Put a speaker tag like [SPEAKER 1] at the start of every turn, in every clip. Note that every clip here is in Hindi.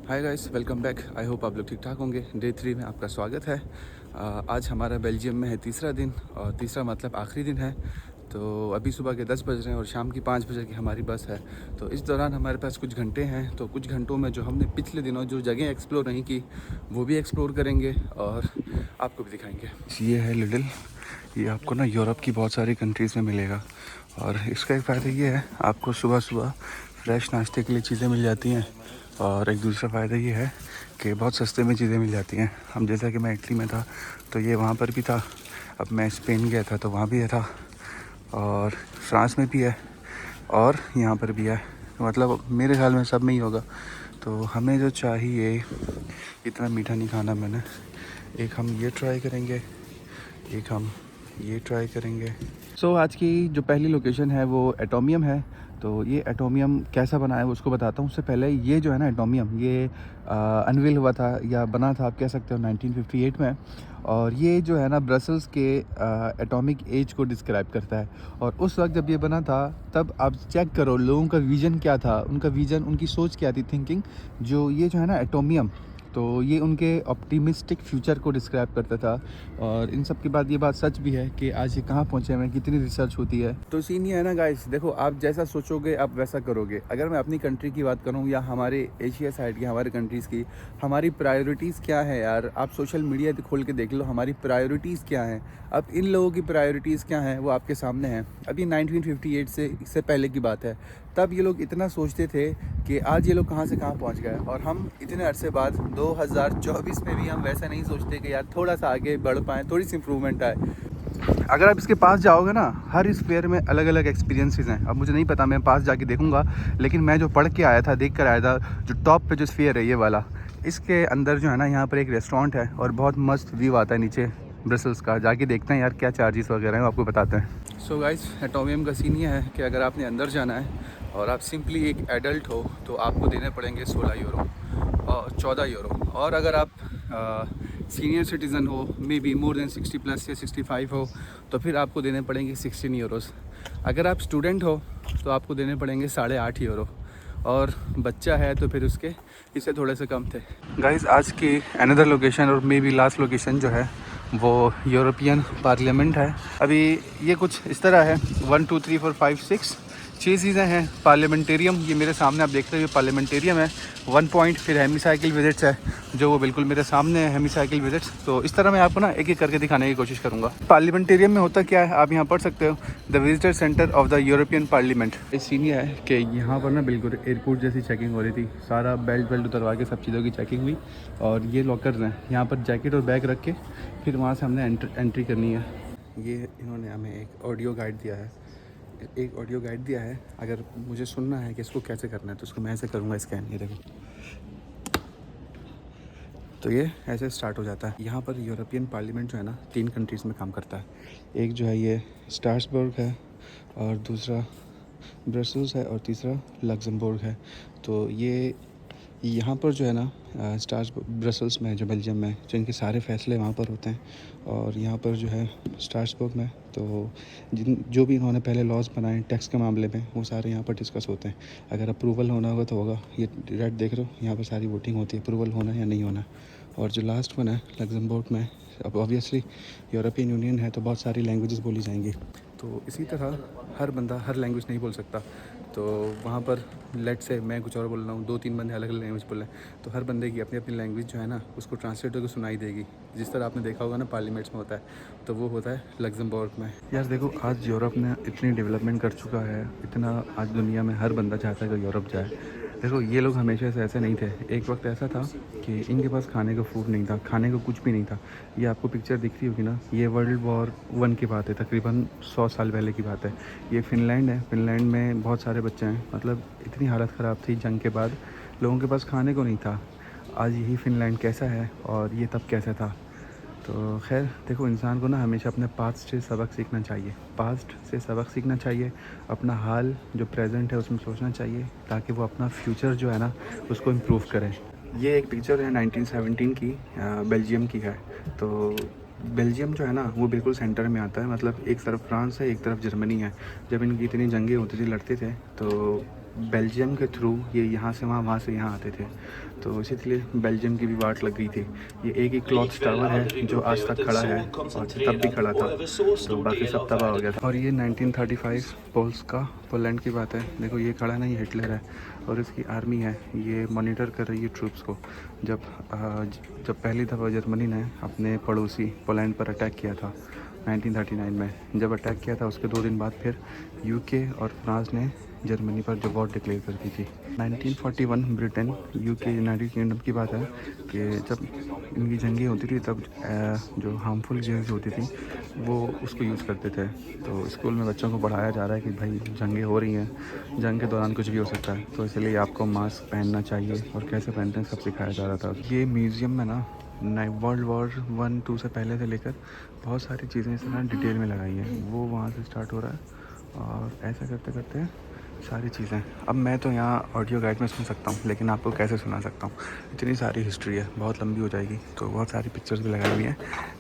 [SPEAKER 1] Hi guys, welcome back. I hope आप लोग ठीक ठाक होंगे। डे 3 में आपका स्वागत है। आज हमारा बेल्जियम में है तीसरा दिन, और तीसरा मतलब आखिरी दिन है। तो अभी सुबह के 10 बज रहे हैं और शाम की 5 बजे की हमारी बस है। तो इस दौरान हमारे पास कुछ घंटे हैं, तो कुछ घंटों में जो हमने पिछले दिनों जो जगह एक्सप्लोर नहीं की वो भी एक्सप्लोर करेंगे और आपको भी दिखाएंगे। ये है लिडल। ये आपको ना यूरोप की बहुत सारी कंट्रीज़ में मिलेगा, और इसका एक फ़ायदा ये है, आपको सुबह सुबह फ्रेश नाश्ते के लिए चीज़ें मिल जाती हैं। और एक दूसरा फ़ायदा ये है कि बहुत सस्ते में चीज़ें मिल जाती हैं। हम जैसा कि मैं इटली में था तो ये वहाँ पर भी था। अब मैं स्पेन गया था तो वहाँ भी था, और फ्रांस में भी है, और यहाँ पर भी है। मतलब मेरे ख्याल में सब में ही होगा। तो हमें जो चाहिए, इतना मीठा नहीं खाना मैंने। एक हम ये ट्राई करेंगे, एक हम ये ट्राई करेंगे। आज की जो पहली लोकेशन है वो एटोमियम है। तो ये एटोमियम कैसा बना है वो उसको बताता हूँ। उससे पहले ये जो है ना एटोमियम, ये अनवील हुआ था या बना था, आप कह सकते हो 1958 में। और ये जो है ना ब्रसल्स के एटॉमिक एज को डिस्क्राइब करता है। और उस वक्त जब ये बना था तब आप चेक करो लोगों का विज़न क्या था, उनका विज़न, उनकी सोच क्या थी, थिंकिंग। जो ये जो है ना एटोमियम, तो ये उनके ऑप्टिमिस्टिक फ्यूचर को डिस्क्राइब करता था। और इन सब के बाद ये बात सच भी है कि आज ये कहाँ पहुँचे हैं, कितनी रिसर्च होती है। तो सीन ये है ना गाइस, देखो आप जैसा सोचोगे आप वैसा करोगे। अगर मैं अपनी कंट्री की बात करूँ या हमारे एशिया साइड की, हमारे कंट्रीज़ की, हमारी प्रायोरिटीज़ क्या है यार, आप सोशल मीडिया खोल के देख लो हमारी प्रायोरिटीज़ क्या हैं। अब इन लोगों की प्रायोरिटीज़ क्या हैं वो आपके सामने हैं। अभी 1958 से इससे पहले की बात है, तब ये लोग इतना सोचते थे कि आज ये लोग कहाँ से कहाँ पहुँच गए। और हम इतने अरसे बाद 2024 में भी हम वैसा नहीं सोचते कि यार थोड़ा सा आगे बढ़ पाएँ, थोड़ी सी इम्प्रूवमेंट आए। अगर आप इसके पास जाओगे ना, हर इस फेयर में अलग अलग एक्सपीरियंसेस हैं। अब मुझे नहीं पता, मैं पास जाके देखूंगा, लेकिन मैं जो पढ़ के आया था, देख कर आया था, जो टॉप पे जो स्फीयर है ये वाला, इसके अंदर जो है ना यहाँ पर एक रेस्टोरेंट है और बहुत मस्त व्यू आता है नीचे ब्रसल्स का। जाके देखते हैं यार क्या चार्जेस वगैरह हैं, आपको बताते हैं। सो गाइस, एटोमियम का सीन ये है कि अगर आपने अंदर जाना है और आप सिंपली एक एडल्ट हो तो आपको देने पड़ेंगे 16 यूरो और 14 यूरो। और अगर आप सीनियर सिटीज़न हो, may be more than 60 plus या 65 हो, तो फिर आपको देने पड़ेंगे 16 यूरोस। अगर आप स्टूडेंट हो तो आपको देने पड़ेंगे 8.5 यूरो, और बच्चा है तो फिर उसके इससे थोड़े से कम थे। गाइस, आज की अनदर लोकेशन और मे बी लास्ट लोकेशन जो है वो यूरोपियन पार्लियामेंट है। अभी ये कुछ इस तरह है, 1 2 3 4 5 6 चीज़ें हैं। पार्लियामेंटेरियम, ये मेरे सामने आप देखते हो, ये पार्लियामेंटेरियम है। 1 पॉइंट, फिर हेमीसाइकिल विजिट्स है जो वो बिल्कुल मेरे सामने है, हेमीसाइकिल विजिट्स। तो इस तरह मैं आपको ना एक एक करके दिखाने की कोशिश करूँगा। पार्लियामेंटेरियम में होता क्या है आप यहाँ पढ़ सकते हो, the visitor centre of the European parliament. इस सीन ये है कि यहाँ पर ना बिल्कुल एयरपोर्ट जैसी चेकिंग हो रही थी, सारा बेल्ट उतरवा के सब चीज़ों की चेकिंग हुई। और ये लॉकर्स हैं, यहाँ पर जैकेट और बैग रख के फिर वहाँ से हमने एंट्री करनी है। ये इन्होंने हमें एक ऑडियो गाइड दिया है। अगर मुझे सुनना है कि इसको कैसे करना है तो उसको मैं ऐसे करूँगा, स्कैन। ये देखो, तो ये ऐसे स्टार्ट हो जाता है। यहाँ पर यूरोपियन पार्लियामेंट जो है ना 3 कंट्रीज़ में काम करता है। एक जो है ये स्ट्रासबर्ग है, और दूसरा ब्रसल्स है, और तीसरा लग्जमबर्ग है। तो ये यहाँ पर जो है ना ब्रसल्स में, जो बेल्जियम में, जो इनके सारे फ़ैसले वहाँ पर होते हैं। और यहाँ पर जो है स्ट्रासबर्ग में, तो जो भी इन्होंने पहले लॉज बनाए टैक्स के मामले में, वो सारे यहाँ पर डिस्कस होते हैं। अगर अप्रूवल होना होगा तो होगा। ये रेड देख रहे हो, यहाँ पर सारी वोटिंग होती है, अप्रूवल होना या नहीं होना। और जो लास्ट वन है लग्जमबर्ग में, अब ऑब्वियसली यूरोपियन यूनियन है तो बहुत सारी लैंग्वेजेस बोली जाएंगी। तो इसी तरह हर बंदा हर लैंग्वेज नहीं बोल सकता। तो वहाँ पर लेट से मैं कुछ और बोल रहा हूँ, 2-3 बंदे अलग अलग लैंग्वेज बोल रहे हैं, तो हर बंदे की अपनी अपनी लैंग्वेज जो है ना उसको ट्रांसलेट होकर सुनाई देगी। जिस तरह आपने देखा होगा ना पार्लियामेंट्स में होता है, तो वो होता है लग्जमबर्ग में। यार देखो, आज यूरोप ने इतनी डेवलपमेंट कर चुका है, इतना आज दुनिया में हर बंदा चाहता है कि यूरोप जाए। देखो, ये लोग हमेशा से ऐसे नहीं थे। एक वक्त ऐसा था कि इनके पास खाने का फूड नहीं था, खाने को कुछ भी नहीं था। ये आपको पिक्चर दिखती होगी ना, ये वर्ल्ड वॉर 1 की बात है, तकरीबन 100 साल पहले की बात है। ये फ़िनलैंड है, फ़िनलैंड में बहुत सारे बच्चे हैं। मतलब इतनी हालत ख़राब थी जंग के बाद, लोगों के पास खाने को नहीं था। आज यही फ़िनलैंड कैसा है और ये तब कैसा था। तो खैर देखो, इंसान को ना हमेशा अपने पास्ट से सबक सीखना चाहिए। अपना हाल जो प्रेजेंट है उसमें सोचना चाहिए, ताकि वो अपना फ्यूचर जो है ना उसको इम्प्रूव करें। ये एक पिक्चर है 1917 की, बेल्जियम की है। तो बेल्जियम जो है ना वो बिल्कुल सेंटर में आता है। मतलब एक तरफ फ्रांस है, एक तरफ जर्मनी है। जब इनकी इतनी जंगें होती थी, लड़ते थे, तो बेल्जियम के थ्रू ये यहाँ से वहाँ, वहाँ से यहाँ आते थे, तो इसलिए बेल्जियम की भी वाट लग गई थी। ये एक ही क्लॉथ टावर है जो आज तक खड़ा है और तब भी खड़ा था, तो बाकी सब तबाह हो गया था। और ये 1935 पोलैंड की बात है। देखो ये खड़ा नहीं, हिटलर है और इसकी आर्मी है, ये मॉनिटर कर रही है ट्रूप्स को। जब पहली दफ़ा जर्मनी ने अपने पड़ोसी पोलैंड पर अटैक किया था 1939 में, जब अटैक किया था उसके 2 दिन बाद फिर यूके और फ्रांस ने जर्मनी पर जो वॉर डिक्लेयर कर दी थी। 1941 ब्रिटेन, यूके, यूनाइटेड किंगडम की बात है कि जब इनकी जंगें होती थी तब जो हार्मफुल गैस होती थी वो उसको यूज़ करते थे। तो स्कूल में बच्चों को पढ़ाया जा रहा है कि भाई जंगें हो रही हैं, जंग के दौरान कुछ भी हो सकता है, तो इसलिए आपको मास्क पहनना चाहिए और कैसे पहनते हैं सब सिखाया जा रहा था। ये म्यूज़ियम में ना वर्ल्ड वॉर 1-2 से पहले से लेकर बहुत सारी चीज़ें इस तरह डिटेल में लगाई हैं। वो वहाँ से स्टार्ट हो रहा है और ऐसा करते करते सारी चीज़ें। अब मैं तो यहाँ ऑडियो गाइड में सुन सकता हूँ, लेकिन आपको कैसे सुना सकता हूँ, इतनी सारी हिस्ट्री है, बहुत लंबी हो जाएगी। तो बहुत सारी पिक्चर्स भी लगाई हुई हैं।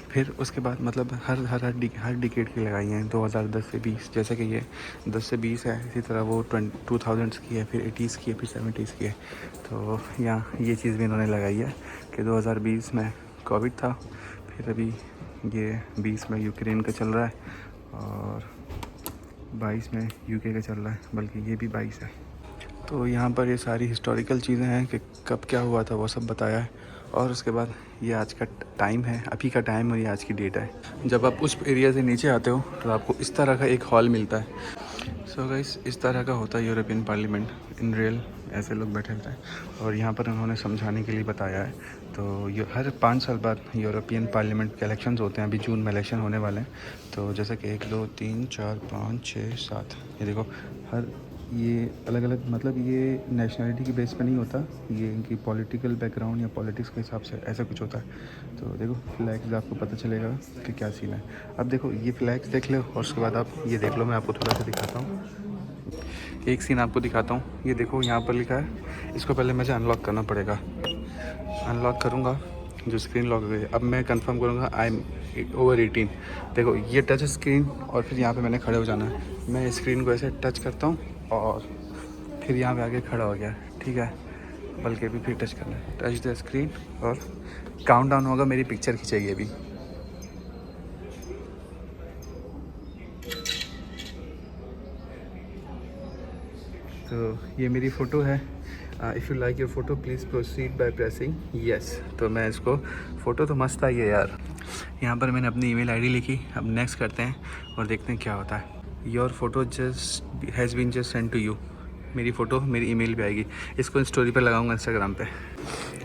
[SPEAKER 1] फिर उसके बाद मतलब हर डिकेड की लगाई हैं, 2010 से 20, जैसे कि ये 10 से 20 है, इसी तरह वो 2000s की है, फिर 80s की है, फिर 70s की है। तो यहाँ ये चीज़ भी इन्होंने लगाई है कि 2020 में कोविड था, फिर अभी ये 20 में यूक्रेन का चल रहा है और 22 में यूके का चल रहा है, बल्कि ये भी 22 है। तो यहाँ पर ये सारी हिस्टोरिकल चीज़ें हैं कि कब क्या हुआ था वो सब बताया है। और उसके बाद ये आज का टाइम है, अभी का टाइम, और ये आज की डेट है। जब आप उस एरिया से नीचे आते हो तो आपको इस तरह का एक हॉल मिलता है। सो गाइस, इस तरह का होता है यूरोपियन पार्लियामेंट इन रियल। ऐसे लोग बैठे होते हैं और यहाँ पर उन्होंने समझाने के लिए बताया है। तो ये हर 5 साल बाद यूरोपियन पार्लियामेंट के इलेक्शंस होते हैं। अभी जून में इलेक्शन होने वाले हैं। तो जैसे कि 1 2 3 4 5 6 7, ये देखो, हर ये अलग अलग, मतलब ये नेशनलिटी की बेस पे नहीं होता, ये इनकी पॉलिटिकल बैकग्राउंड या पॉलिटिक्स के हिसाब से ऐसा कुछ होता है। तो देखो फ्लैग्स, आपको पता चलेगा कि क्या सीन है। अब देखो ये फ्लैग्स देख लो और उसके बाद आप ये देख लो, मैं आपको थोड़ा सा दिखाता हूँ, एक सीन आपको दिखाता हूँ। ये देखो यहाँ पर लिखा है, इसको पहले मुझे अनलॉक करना पड़ेगा। अनलॉक करूँगा, जो स्क्रीन लॉक हो गई। अब मैं कंफर्म करूँगा आई एम ओवर 18। देखो ये टच स्क्रीन और फिर यहाँ पे मैंने खड़े हो जाना है। मैं स्क्रीन को ऐसे टच करता हूँ और फिर यहाँ पे आके खड़ा हो गया, ठीक है। बल्कि अभी फिर टच करना है, टच द स्क्रीन और काउंट डाउन होगा, मेरी पिक्चर खिंचेगी अभी। तो ये मेरी फ़ोटो है। If you like your photo please proceed by pressing yes. तो मैं इसको, फ़ोटो तो मस्त आई है यार। यहाँ पर मैंने अपनी ईमेल आईडी लिखी। अब नेक्स्ट करते हैं और देखते हैं क्या होता है। Your photo just has been just send to you. मेरी फ़ोटो मेरी ईमेल पे आएगी। इसको स्टोरी पे लगाऊंगा इंस्टाग्राम पे।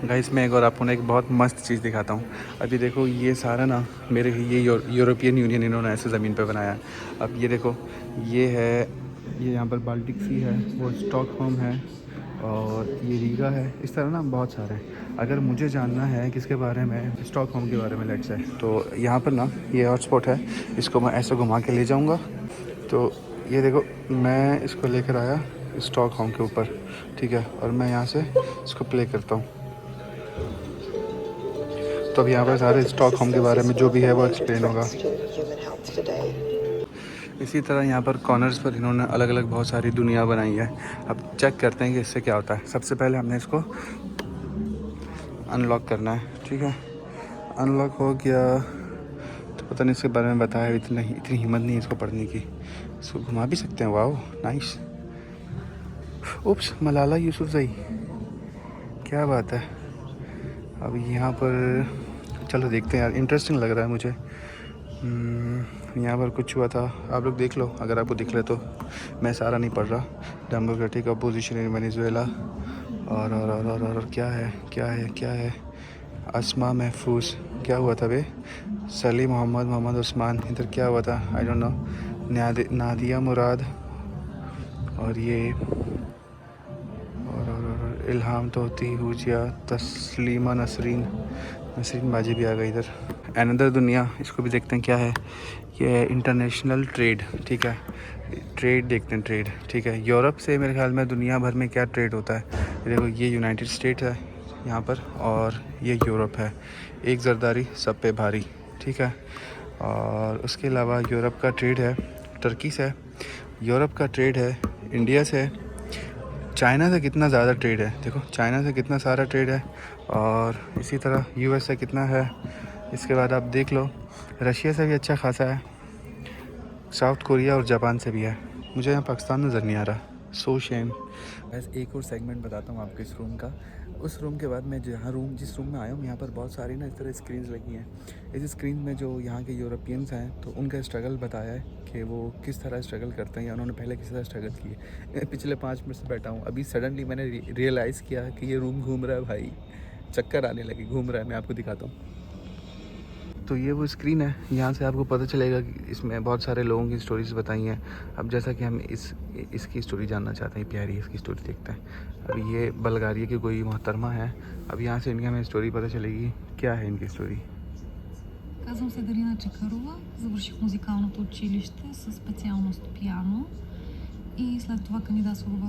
[SPEAKER 1] गाइस, मैं एक और आपको एक बहुत मस्त चीज़ दिखाता हूँ। अभी देखो ये सारा ना मेरे, ये यूरोपियन यूनियन इन्होंने ऐसे ज़मीन पे बनाया है। अब ये देखो, ये है, ये यहाँ पर बाल्टिक सी है, वो स्टॉकहोम है और ये रीगा है। इस तरह ना बहुत सारे हैं। अगर मुझे जानना है किसके बारे में, स्टॉकहोम के बारे में लेट्स से, तो यहाँ पर ना ये हॉटस्पॉट है, इसको मैं ऐसे घुमा के ले जाऊँगा। तो ये देखो, मैं इसको लेकर आया स्टॉकहोम के ऊपर, ठीक है, और मैं यहाँ से इसको प्ले करता हूँ। तो अब यहाँ पर सारे स्टॉकहोम के बारे में जो भी है वो एक्सप्लेन होगा। इसी तरह यहाँ पर कॉर्नर्स पर इन्होंने अलग अलग बहुत सारी दुनिया बनाई है। अब चेक करते हैं कि इससे क्या होता है। सबसे पहले हमने इसको अनलॉक करना है, ठीक है। अनलॉक हो गया तो पता नहीं इसके बारे में बताया, इतनी हिम्मत नहीं है इसको पढ़ने की। इसको घुमा भी सकते हैं, वाओ नाइस। उप्स, मलाला यूसुफजई, क्या बात है। अब यहाँ पर चलो देखते हैं यार, इंटरेस्टिंग लग रहा है मुझे। यहाँ पर कुछ हुआ था, आप लोग देख लो अगर आपको दिख रहा है तो। मैं सारा नहीं पढ़ रहा। डेमोक्रेटिक अपोजिशन इन वेनेजुएला और क्या है। अस्मा महफूज, क्या हुआ था बे। सली मोहम्मद उस्मान, इधर क्या हुआ था, आई डोंट नो। नादिया मुराद और ये और इल्हाम तोती, हुजिया, तस्लीमा नसरीन बाजी भी आ गई इधर। अनदर दुनिया, इसको भी देखते हैं क्या है। ये इंटरनेशनल ट्रेड, ठीक है, ट्रेड देखते हैं, ट्रेड, ठीक है। यूरोप से मेरे ख्याल में दुनिया भर में क्या ट्रेड होता है। देखो ये यूनाइटेड स्टेट्स है यहाँ पर और ये यूरोप है। एक जरदारी सब पे भारी, ठीक है। और उसके अलावा यूरोप का ट्रेड है टर्की से, यूरोप का ट्रेड है इंडिया से, चाइना से कितना ज़्यादा ट्रेड है, देखो चाइना से कितना सारा ट्रेड है, और इसी तरह यूएस से कितना है। इसके बाद आप देख लो रशिया से भी अच्छा खासा है, साउथ कोरिया और जापान से भी है। मुझे यहाँ पाकिस्तान नज़र नहीं आ रहा, सो शेम।
[SPEAKER 2] बस एक और सेगमेंट बताता हूँ आपको इस रूम का। उस रूम के बाद मैं जिस रूम में आया हूँ यहाँ पर बहुत सारी ना इस तरह स्क्रीन्स लगी हैं। इस स्क्रीन में जो यहाँ के यूरोपियंस हैं तो उनका स्ट्रगल बताया है कि वो किस तरह स्ट्रगल करते हैं या उन्होंने पहले किस तरह स्ट्रगल की है। पिछले 5 मिनट से बैठा हूँ, अभी सडनली मैंने रियलाइज़ किया कि ये रूम घूम रहा है भाई, चक्कर आने लगे, घूम रहा है। मैं आपको दिखाता हूँ।
[SPEAKER 1] तो ये वो स्क्रीन है, यहाँ से आपको पता चलेगा कि इसमें बहुत सारे लोगों की स्टोरीज बताई हैं। अब जैसा कि हम इसकी स्टोरी जानना चाहते हैं, प्यारी इसकी स्टोरी देखते हैं। अभी ये बल्गारिया की कोई मोहतरमा है, अब यहाँ से इनकी हमें स्टोरी पता चलेगी क्या है इनकी स्टोरी।
[SPEAKER 3] Казвам се Дарина Чакарова, завърших музикалното училище с специалност пиано и след това кандидатствах в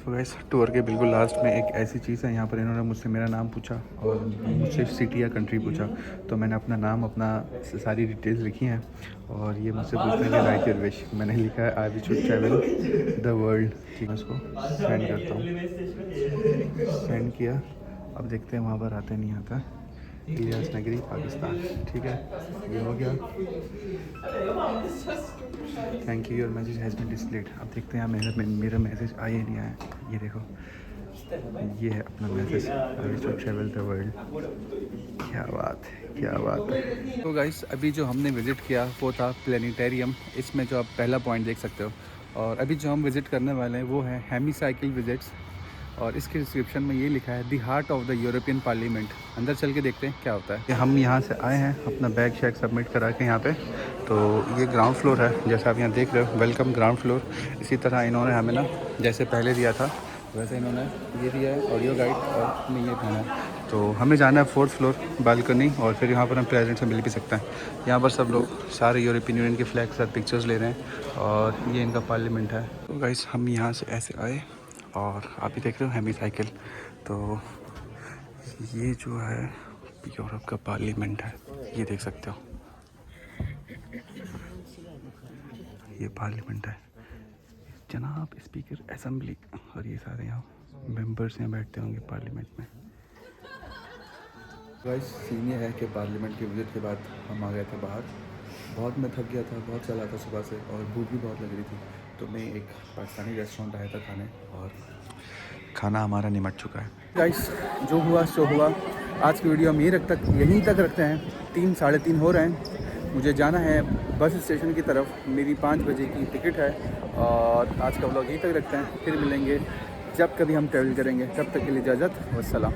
[SPEAKER 1] तो गाइस टूर के बिल्कुल लास्ट में एक ऐसी चीज़ है, यहाँ पर इन्होंने मुझसे मेरा नाम पूछा और मुझसे सिटी या कंट्री पूछा, तो मैंने अपना नाम, अपना सारी डिटेल्स लिखी हैं, और ये मुझसे पूछने लगे राइट योर विश। मैंने लिखा है I wish to travel the world. ठीक है, उसको सेंड करता हूँ। सेंड किया, अब देखते हैं वहाँ पर आता नहीं आता। इलियास नगरी पाकिस्तान, ठीक है, ये हो गया। Thank you, your message has been displayed. अब देखते हैं मेरा मैसेज आया नहीं आया। ये देखो, ये है अपना message, I wish to travel the world. क्या बात है, क्या बात है। तो गाइस अभी जो हमने विज़िट किया वो था प्लेनेटेरियम। इसमें जो आप पहला पॉइंट देख सकते हो, और अभी जो हम विज़िट करने वाले हैं वो है हेमीसाइकिल विजिट्स, और इसके डिस्क्रिप्शन में ये लिखा है the heart of the European parliament. अंदर चल के देखते हैं क्या होता है। हम यहाँ से आए हैं अपना बैग शैग सबमिट करा के यहाँ पे। तो ये ग्राउंड फ्लोर है, जैसा आप यहाँ देख रहे हो, वेलकम ग्राउंड फ्लोर। इसी तरह इन्होंने हमें ना जैसे पहले दिया था वैसे इन्होंने ये दिया है, ऑडियो गाइड, और हमें ये पहना है। तो हमें जाना है 4th फ्लोर बालकनी, और फिर यहाँ पर हम प्रेसिडेंट से मिल भी सकते हैं। यहाँ पर सब लोग सारे यूरोपियन यूनियन के फ्लैग के साथ पिक्चर्स ले रहे हैं, और ये इनका पार्लियामेंट है। तो गाइस हम यहाँ से ऐसे आए, और आप ही देख रहे हो हेमीसाइकिल। तो ये जो है यूरोप का पार्लियामेंट है, ये देख सकते हो, ये पार्लियामेंट है। जनाब स्पीकर असेंबली, और ये सारे यहाँ मेंबर्स यहाँ बैठते होंगे पार्लियामेंट में।
[SPEAKER 2] गाइस सीन ये है कि पार्लियामेंट के विजिट के बाद हम आ गए थे बाहर। बहुत मैं थक गया था, बहुत चला था सुबह से, और भूख भी बहुत लग रही थी। तो मैं एक पाकिस्तानी रेस्टोरेंट आया था खाने, और खाना हमारा निमट चुका है। गाइस जो हुआ सो हुआ। आज की वीडियो हम यहीं तक रखते हैं। 3 साढ़े 3 हो रहे हैं, मुझे जाना है बस स्टेशन की तरफ। मेरी 5 बजे की टिकट है, और आज का व्लॉग यहीं तक रखते हैं। फिर मिलेंगे जब कभी हम ट्रैवल करेंगे। तब तक के लिए इजाज़त, वस्सलाम।